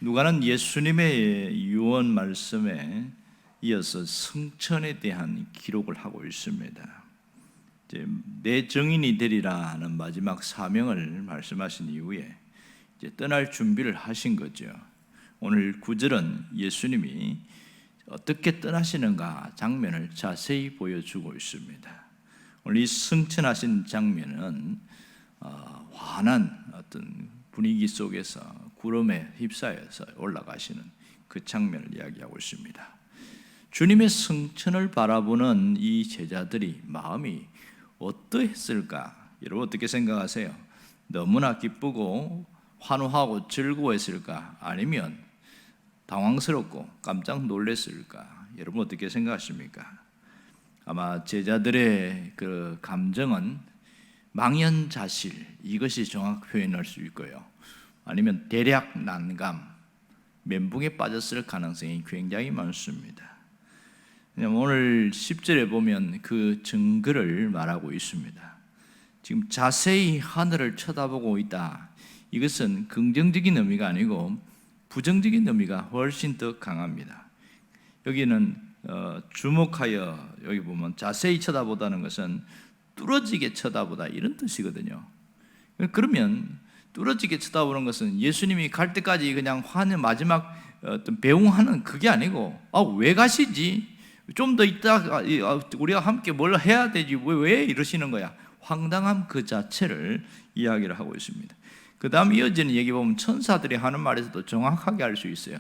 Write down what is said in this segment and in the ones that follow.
누가는 예수님의 유언 말씀에 이어서 승천에 대한 기록을 하고 있습니다. 이제 내 증인이 되리라 하는 마지막 사명을 말씀하신 이후에 이제 떠날 준비를 하신 거죠. 오늘 9절은 예수님이 어떻게 떠나시는가 장면을 자세히 보여주고 있습니다. 오늘 이 승천하신 장면은 환한 어떤 분위기 속에서 구름에 휩싸여서 올라가시는 그 장면을 이야기하고 있습니다. 주님의 승천을 바라보는 이 제자들이 마음이 어떠했을까? 여러분 어떻게 생각하세요? 너무나 기쁘고 환호하고 즐거워했을까? 아니면 당황스럽고 깜짝 놀랐을까? 여러분 어떻게 생각하십니까? 아마 제자들의 그 감정은 망연자실, 이것이 정확 표현할 수 있고요. 아니면 대략 난감, 멘붕에 빠졌을 가능성이 굉장히 많습니다. 오늘 10절에 보면 그 증거를 말하고 있습니다. 지금 자세히 하늘을 쳐다보고 있다. 이것은 긍정적인 의미가 아니고 부정적인 의미가 훨씬 더 강합니다. 여기는 주목하여, 여기 보면 자세히 쳐다보다는 것은 뚫어지게 쳐다보다 이런 뜻이거든요. 그러면 뚫어지게 쳐다보는 것은 예수님이 갈 때까지 그냥 화는 마지막 어떤 배웅하는 그게 아니고 왜 가시지? 좀 더 있다가 우리가 함께 뭘 해야 되지? 왜 이러시는 거야? 황당함 그 자체를 이야기를 하고 있습니다. 그 다음 이어지는 얘기 보면 천사들이 하는 말에서도 정확하게 알 수 있어요.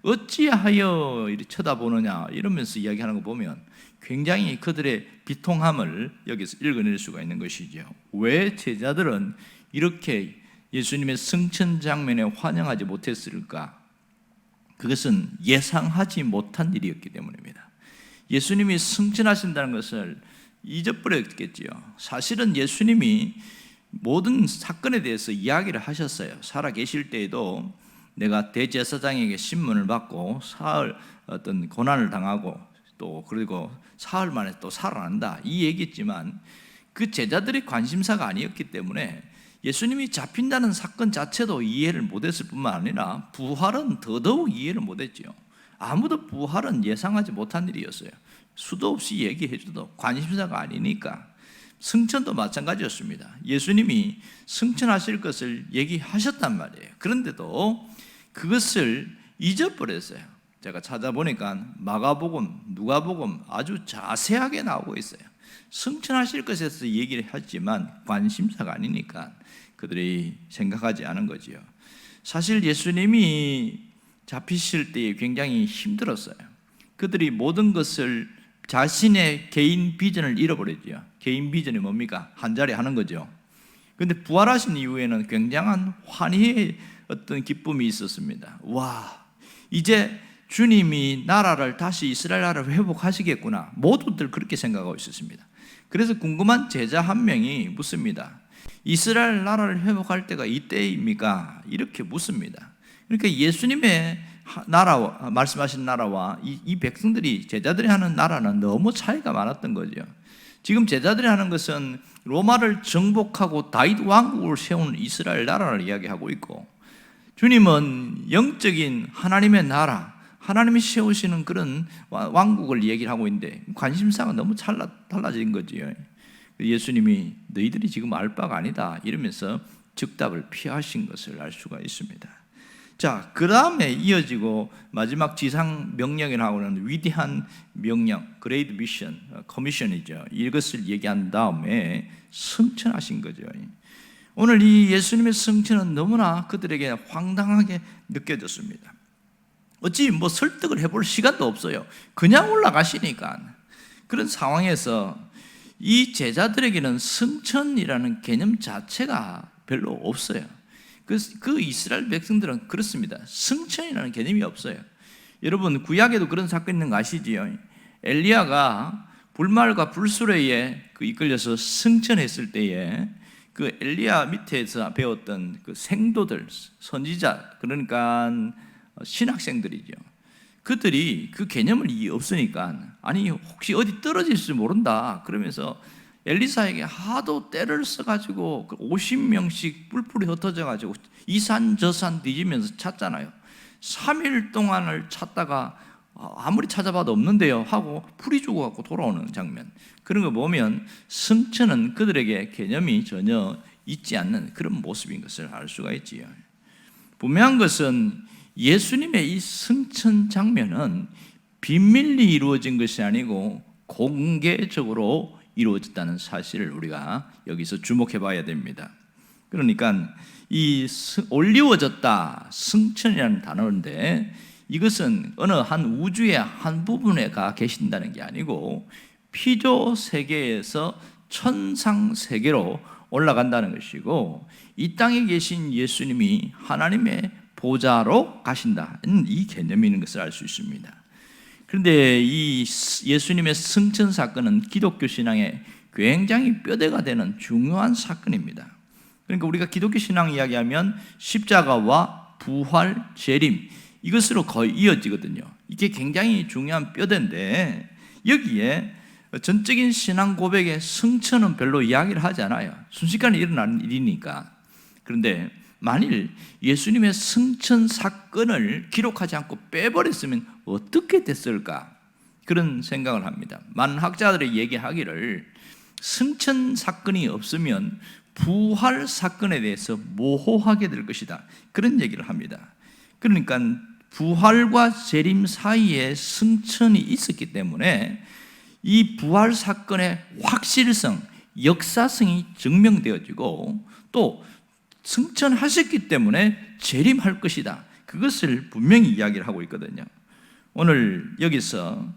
어찌하여 이렇게 쳐다보느냐 이러면서 이야기하는 거 보면 굉장히 그들의 비통함을 여기서 읽어낼 수가 있는 것이죠. 왜 제자들은 이렇게 예수님의 승천 장면에 환영하지 못했을까? 그것은 예상하지 못한 일이었기 때문입니다. 예수님이 승천하신다는 것을 잊어버렸겠지요. 사실은 예수님이 모든 사건에 대해서 이야기를 하셨어요. 살아 계실 때에도 내가 대제사장에게 신문을 받고 사흘 어떤 고난을 당하고 또 그리고 사흘 만에 또 살아난다 이 얘기했지만 그 제자들의 관심사가 아니었기 때문에 예수님이 잡힌다는 사건 자체도 이해를 못했을 뿐만 아니라 부활은 더더욱 이해를 못했죠. 아무도 부활은 예상하지 못한 일이었어요. 수도 없이 얘기해줘도 관심사가 아니니까. 승천도 마찬가지였습니다. 예수님이 승천하실 것을 얘기하셨단 말이에요. 그런데도 그것을 잊어버렸어요. 제가 찾아보니까 마가복음, 누가복음 아주 자세하게 나오고 있어요. 승천하실 것에 대해서 얘기를 했지만 관심사가 아니니까 그들이 생각하지 않은 거지요. 사실 예수님이 잡히실 때에 굉장히 힘들었어요. 그들이 모든 것을 자신의 개인 비전을 잃어버렸죠. 개인 비전이 뭡니까? 한 자리 하는 거죠. 그런데 부활하신 이후에는 굉장한 환희의 어떤 기쁨이 있었습니다. 와, 이제 주님이 나라를 다시 이스라엘 나라를 회복하시겠구나. 모두들 그렇게 생각하고 있었습니다. 그래서 궁금한 제자 한 명이 묻습니다. 이스라엘 나라를 회복할 때가 이때입니까? 이렇게 묻습니다. 그러니까 예수님의 나라와 말씀하신 나라와 이 백성들이 제자들이 하는 나라는 너무 차이가 많았던 거죠. 지금 제자들이 하는 것은 로마를 정복하고 다윗 왕국을 세운 이스라엘 나라를 이야기하고 있고 주님은 영적인 하나님의 나라, 하나님이 세우시는 그런 왕국을 얘기를 하고 있는데 관심사가 너무 달라진 거죠. 예수님이 너희들이 지금 알 바가 아니다 이러면서 즉답을 피하신 것을 알 수가 있습니다. 자, 그 다음에 이어지고 마지막 지상 명령이라고 하는 위대한 명령, 그레이트 미션, 커미션이죠. 이것을 얘기한 다음에 승천하신 거죠. 오늘 이 예수님의 승천은 너무나 그들에게 황당하게 느껴졌습니다. 어찌 설득을 해볼 시간도 없어요. 그냥 올라가시니까. 그런 상황에서 이 제자들에게는 승천이라는 개념 자체가 별로 없어요. 그 이스라엘 백성들은 그렇습니다. 승천이라는 개념이 없어요. 여러분 구약에도 그런 사건이 있는 거 아시지요? 엘리야가 불말과 불수레에 이끌려서 승천했을 때에 그 엘리야 밑에서 배웠던 그 생도들, 선지자, 그러니까 신학생들이죠. 그들이 그 개념을 없으니까 아니 혹시 어디 떨어질지 모른다 그러면서 엘리사에게 하도 때를 써가지고 50명씩 뿔뿔이 흩어져가지고 이 산 저 산 뒤지면서 찾잖아요. 3일 동안을 찾다가 아무리 찾아봐도 없는데요 하고 풀이 죽어갖고 돌아오는 장면, 그런 거 보면 승천은 그들에게 개념이 전혀 있지 않는 그런 모습인 것을 알 수가 있지요. 분명한 것은 예수님의 이 승천 장면은 비밀리 이루어진 것이 아니고 공개적으로 이루어졌다는 사실을 우리가 여기서 주목해 봐야 됩니다. 그러니까 이 올리워졌다, 승천이라는 단어인데 이것은 어느 한 우주의 한 부분에 가 계신다는 게 아니고 피조 세계에서 천상 세계로 올라간다는 것이고, 이 땅에 계신 예수님이 하나님의 보좌로 가신다는 이 개념이 있는 것을 알 수 있습니다. 그런데 이 예수님의 승천 사건은 기독교 신앙의 굉장히 뼈대가 되는 중요한 사건입니다. 그러니까 우리가 기독교 신앙 이야기하면 십자가와 부활, 재림, 이것으로 거의 이어지거든요. 이게 굉장히 중요한 뼈대인데 여기에 전적인 신앙 고백의 승천은 별로 이야기를 하지 않아요. 순식간에 일어나는 일이니까. 그런데 만일 예수님의 승천 사건을 기록하지 않고 빼버렸으면 어떻게 됐을까? 그런 생각을 합니다. 많은 학자들이 얘기하기를 승천 사건이 없으면 부활 사건에 대해서 모호하게 될 것이다, 그런 얘기를 합니다. 그러니까 부활과 재림 사이에 승천이 있었기 때문에 이 부활 사건의 확실성, 역사성이 증명되어지고 또 승천하셨기 때문에 재림할 것이다, 그것을 분명히 이야기를 하고 있거든요. 오늘 여기서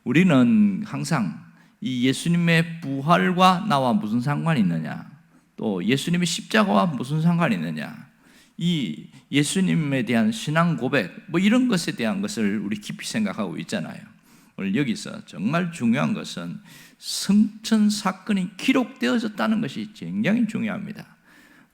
우리는 항상 이 예수님의 부활과 나와 무슨 상관이 있느냐, 또 예수님의 십자가와 무슨 상관이 있느냐, 이 예수님에 대한 신앙 고백 이런 것에 대한 것을 우리 깊이 생각하고 있잖아요. 오늘 여기서 정말 중요한 것은 승천 사건이 기록되어졌다는 것이 굉장히 중요합니다.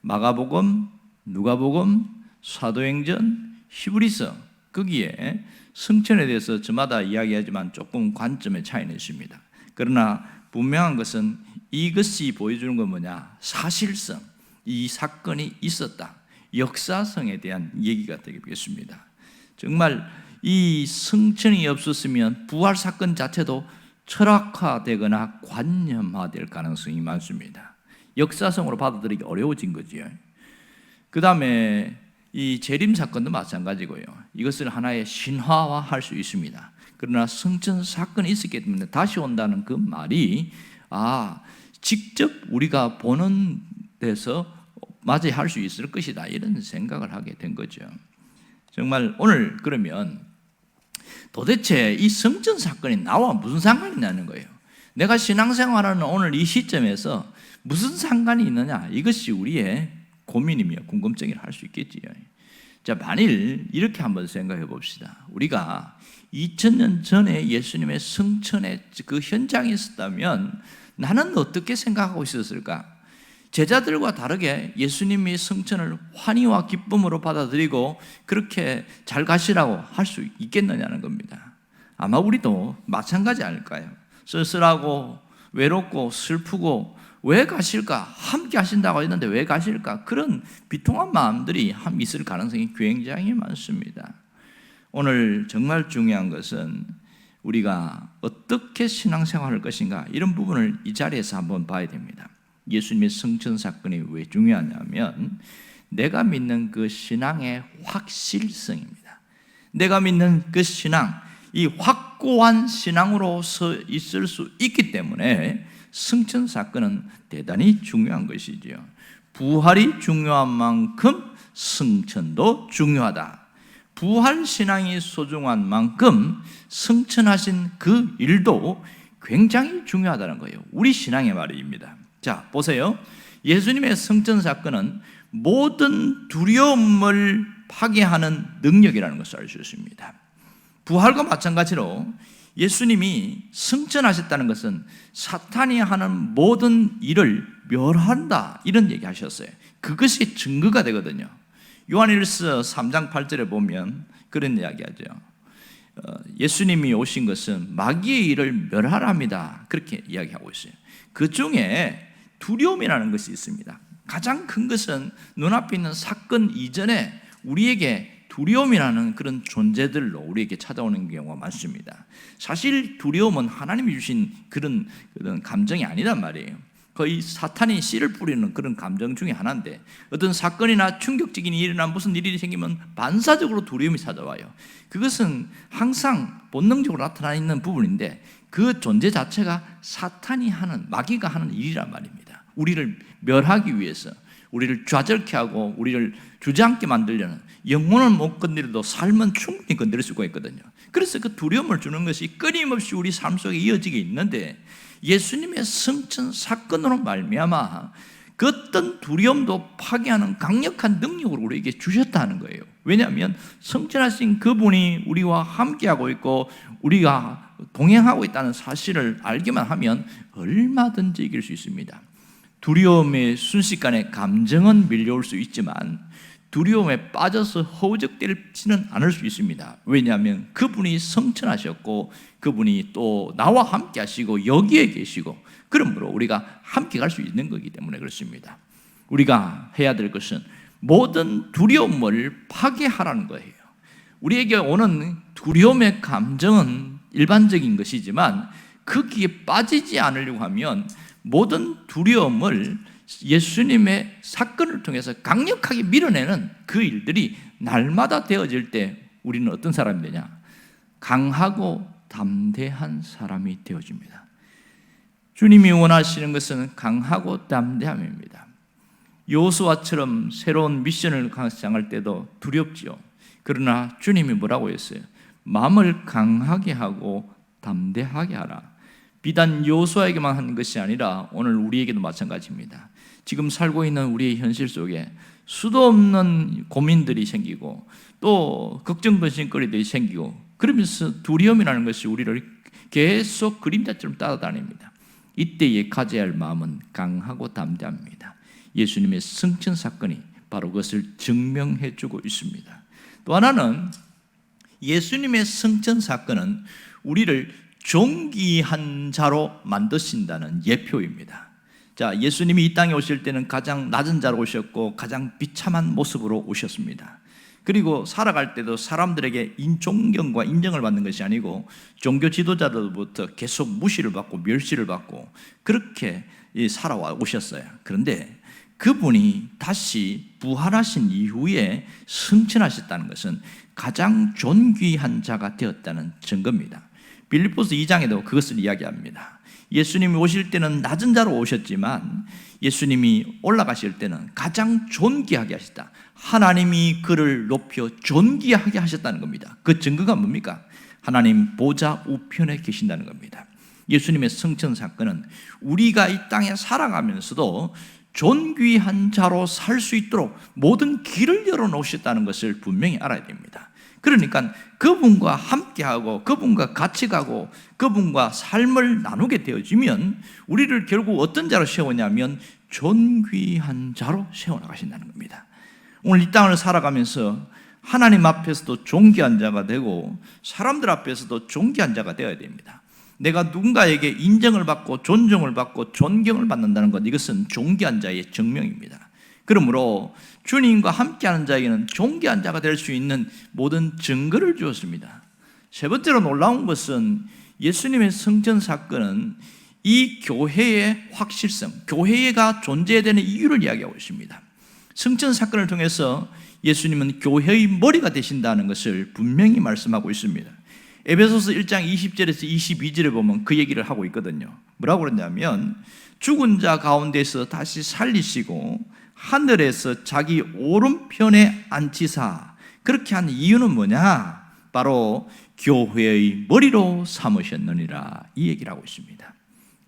마가복음, 누가복음, 사도행전, 히브리서, 거기에 승천에 대해서 저마다 이야기하지만 조금 관점의 차이는 있습니다. 그러나 분명한 것은 이것이 보여주는 건 뭐냐, 사실성, 이 사건이 있었다, 역사성에 대한 얘기가 되겠습니다. 정말 이 승천이 없었으면 부활 사건 자체도 철학화되거나 관념화될 가능성이 많습니다. 역사성으로 받아들이기 어려워진 거지요. 그 다음에 이 재림 사건도 마찬가지고요. 이것을 하나의 신화화할 수 있습니다. 그러나 승천 사건이 있었기 때문에 다시 온다는 그 말이 직접 우리가 보는 데서 맞이할 수 있을 것이다, 이런 생각을 하게 된 거죠. 정말 오늘 그러면 도대체 이 승천 사건이 나와 무슨 상관이 있냐는 거예요. 내가 신앙생활하는 오늘 이 시점에서 무슨 상관이 있느냐, 이것이 우리의 고민이며 궁금증이라 할 수 있겠지요. 자, 만일 이렇게 한번 생각해 봅시다. 우리가 2000년 전에 예수님의 승천의 그 현장에 있었다면 나는 어떻게 생각하고 있었을까? 제자들과 다르게 예수님이 승천을 환희와 기쁨으로 받아들이고 그렇게 잘 가시라고 할 수 있겠느냐는 겁니다. 아마 우리도 마찬가지 아닐까요? 쓸쓸하고 외롭고 슬프고 왜 가실까? 함께 하신다고 했는데 왜 가실까? 그런 비통한 마음들이 있을 가능성이 굉장히 많습니다. 오늘 정말 중요한 것은 우리가 어떻게 신앙생활을 할 것인가, 이런 부분을 이 자리에서 한번 봐야 됩니다. 예수님의 승천 사건이 왜 중요하냐면 내가 믿는 그 신앙의 확실성입니다. 내가 믿는 그 신앙, 이 확고한 신앙으로서 있을 수 있기 때문에 승천 사건은 대단히 중요한 것이지요. 부활이 중요한 만큼 승천도 중요하다. 부활 신앙이 소중한 만큼 승천하신 그 일도 굉장히 중요하다는 거예요. 우리 신앙의 말입니다. 자, 보세요. 예수님의 승천 사건은 모든 두려움을 파괴하는 능력이라는 것을 알 수 있습니다. 부활과 마찬가지로 예수님이 승천하셨다는 것은 사탄이 하는 모든 일을 멸한다, 이런 얘기 하셨어요. 그것이 증거가 되거든요. 요한일서 3장 8절에 보면 그런 이야기 하죠. 예수님이 오신 것은 마귀의 일을 멸하랍니다, 그렇게 이야기하고 있어요. 그 중에 두려움이라는 것이 있습니다. 가장 큰 것은 눈앞에 있는 사건 이전에 우리에게 두려움이라는 그런 존재들로 우리에게 찾아오는 경우가 많습니다. 사실 두려움은 하나님이 주신 그런 감정이 아니란 말이에요. 거의 사탄이 씨를 뿌리는 그런 감정 중에 하나인데, 어떤 사건이나 충격적인 일이나 무슨 일이 생기면 반사적으로 두려움이 찾아와요. 그것은 항상 본능적으로 나타나 있는 부분인데, 그 존재 자체가 사탄이 하는, 마귀가 하는 일이란 말입니다. 우리를 멸하기 위해서, 우리를 좌절케 하고 우리를 주저앉게 만들려는, 영혼을 못 건드려도 삶은 충분히 건드릴 수가 있거든요. 그래서 그 두려움을 주는 것이 끊임없이 우리 삶 속에 이어지게 있는데, 예수님의 승천 사건으로 말미암아 그 어떤 두려움도 파괴하는 강력한 능력을 우리에게 주셨다는 거예요. 왜냐하면 승천하신 그분이 우리와 함께하고 있고 우리가 동행하고 있다는 사실을 알기만 하면 얼마든지 이길 수 있습니다. 두려움의 순식간에 감정은 밀려올 수 있지만 두려움에 빠져서 허우적대지는 않을 수 있습니다. 왜냐하면 그분이 성천하셨고 그분이 또 나와 함께 하시고 여기에 계시고, 그러므로 우리가 함께 갈 수 있는 거기 때문에 그렇습니다. 우리가 해야 될 것은 모든 두려움을 파괴하라는 거예요. 우리에게 오는 두려움의 감정은 일반적인 것이지만 거기에 빠지지 않으려고 하면 모든 두려움을 예수님의 사건을 통해서 강력하게 밀어내는 그 일들이 날마다 되어질 때 우리는 어떤 사람이 되냐? 강하고 담대한 사람이 되어집니다. 주님이 원하시는 것은 강하고 담대함입니다. 여호수아처럼 새로운 미션을 시작할 때도 두렵지요. 그러나 주님이 뭐라고 했어요? 마음을 강하게 하고 담대하게 하라. 비단 여호수아에게만 하는 것이 아니라 오늘 우리에게도 마찬가지입니다. 지금 살고 있는 우리의 현실 속에 수도 없는 고민들이 생기고 또 걱정번심거리들이 생기고, 그러면서 두려움이라는 것이 우리를 계속 그림자처럼 따라다닙니다. 이때에 가져야 할 마음은 강하고 담대합니다. 예수님의 승천 사건이 바로 그것을 증명해 주고 있습니다. 또 하나는 예수님의 승천 사건은 우리를 존귀한 자로 만드신다는 예표입니다. 자, 예수님이 이 땅에 오실 때는 가장 낮은 자로 오셨고 가장 비참한 모습으로 오셨습니다. 그리고 살아갈 때도 사람들에게 존경과 인정을 받는 것이 아니고 종교 지도자들로부터 계속 무시를 받고 멸시를 받고 그렇게 살아와 오셨어요. 그런데 그분이 다시 부활하신 이후에 승천하셨다는 것은 가장 존귀한 자가 되었다는 증거입니다. 빌립보서 2장에도 그것을 이야기합니다. 예수님이 오실 때는 낮은 자로 오셨지만 예수님이 올라가실 때는 가장 존귀하게 하셨다. 하나님이 그를 높여 존귀하게 하셨다는 겁니다. 그 증거가 뭡니까? 하나님 보좌 우편에 계신다는 겁니다. 예수님의 승천 사건은 우리가 이 땅에 살아가면서도 존귀한 자로 살 수 있도록 모든 길을 열어놓으셨다는 것을 분명히 알아야 됩니다. 그러니까 그분과 함께하고 그분과 같이 가고 그분과 삶을 나누게 되어지면 우리를 결국 어떤 자로 세우냐면 존귀한 자로 세워나가신다는 겁니다. 오늘 이 땅을 살아가면서 하나님 앞에서도 존귀한 자가 되고 사람들 앞에서도 존귀한 자가 되어야 됩니다. 내가 누군가에게 인정을 받고 존중을 받고 존경을 받는다는 것, 이것은 존귀한 자의 증명입니다. 그러므로 주님과 함께하는 자에게는 존귀한 자가 될 수 있는 모든 증거를 주었습니다. 세 번째로 놀라운 것은 예수님의 승천 사건은 이 교회의 확실성, 교회가 존재해야 되는 이유를 이야기하고 있습니다. 승천 사건을 통해서 예수님은 교회의 머리가 되신다는 것을 분명히 말씀하고 있습니다. 에베소서 1장 20절에서 22절에 보면 그 얘기를 하고 있거든요. 뭐라고 그러냐면 죽은 자 가운데서 다시 살리시고 하늘에서 자기 오른편에 앉히사, 그렇게 한 이유는 뭐냐? 바로 교회의 머리로 삼으셨느니라, 이 얘기를 하고 있습니다.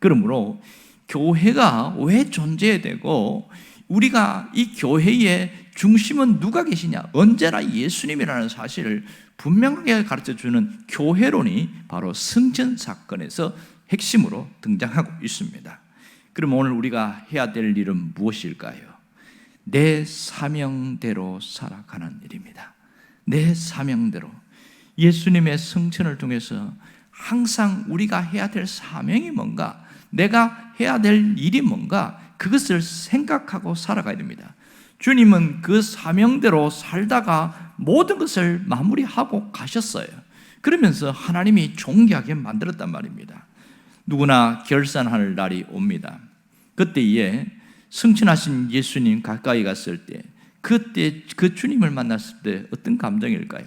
그러므로 교회가 왜 존재해야 되고 우리가 이 교회의 중심은 누가 계시냐? 언제나 예수님이라는 사실을 분명하게 가르쳐주는 교회론이 바로 승천 사건에서 핵심으로 등장하고 있습니다. 그럼 오늘 우리가 해야 될 일은 무엇일까요? 내 사명대로 살아가는 일입니다. 내 사명대로. 예수님의 승천을 통해서 항상 우리가 해야 될 사명이 뭔가, 내가 해야 될 일이 뭔가, 그것을 생각하고 살아가야 됩니다. 주님은 그 사명대로 살다가 모든 것을 마무리하고 가셨어요. 그러면서 하나님이 존귀하게 만들었단 말입니다. 누구나 결산할 날이 옵니다. 그때에 승천하신 예수님 가까이 갔을 때, 그때 그 주님을 만났을 때 어떤 감정일까요?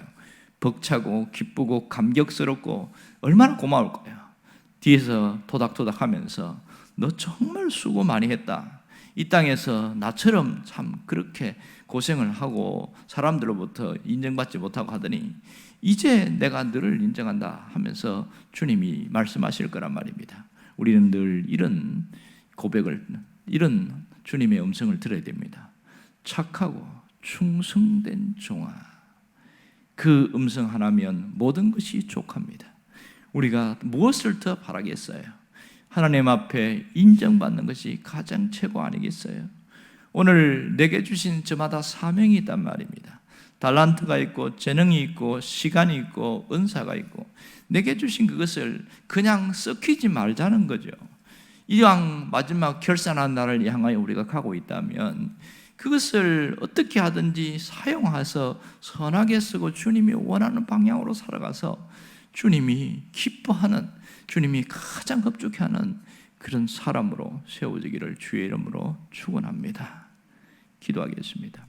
벅차고 기쁘고 감격스럽고 얼마나 고마울 거예요. 뒤에서 토닥토닥 하면서 너 정말 수고 많이 했다. 이 땅에서 나처럼 참 그렇게 고생을 하고 사람들로부터 인정받지 못하고 하더니 이제 내가 너를 인정한다 하면서 주님이 말씀하실 거란 말입니다. 우리는 늘 이런 고백을, 이런 주님의 음성을 들어야 됩니다. 착하고 충성된 종아. 그 음성 하나면 모든 것이 족합니다. 우리가 무엇을 더 바라겠어요? 하나님 앞에 인정받는 것이 가장 최고 아니겠어요? 오늘 내게 주신 저마다 사명이 있단 말입니다. 달란트가 있고 재능이 있고 시간이 있고 은사가 있고 내게 주신 그것을 그냥 썩히지 말자는 거죠. 이왕 마지막 결산한 날을 향하여 우리가 가고 있다면 그것을 어떻게 하든지 사용해서 선하게 쓰고 주님이 원하는 방향으로 살아가서 주님이 기뻐하는, 주님이 가장 흡족해하는 그런 사람으로 세워지기를 주의 이름으로 축원합니다. 기도하겠습니다.